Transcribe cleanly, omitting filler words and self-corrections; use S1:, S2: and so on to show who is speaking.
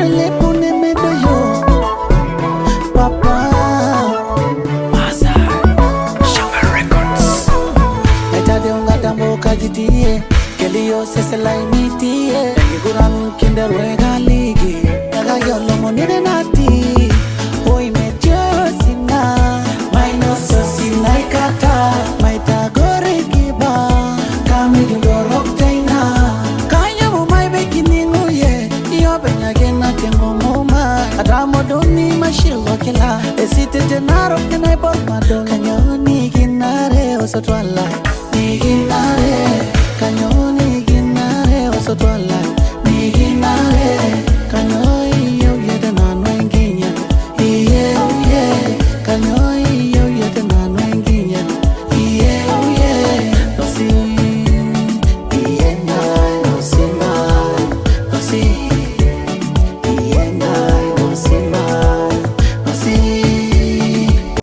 S1: le pune medo yo Papa Masa Sugar Records Metade unga tambo kajitie Kelio sese laimitie Giguran kinder wega ligi Naga yolo monire nati Hoi metyo sina Maino so sina ikata Maita gore kiba Kami gindorok taina Kaya mo may begini nguye Iyo benyagena tengo moma Adamo doni mashilo kila Esite tenaro kenay por madon Kanyoni kinare osotwala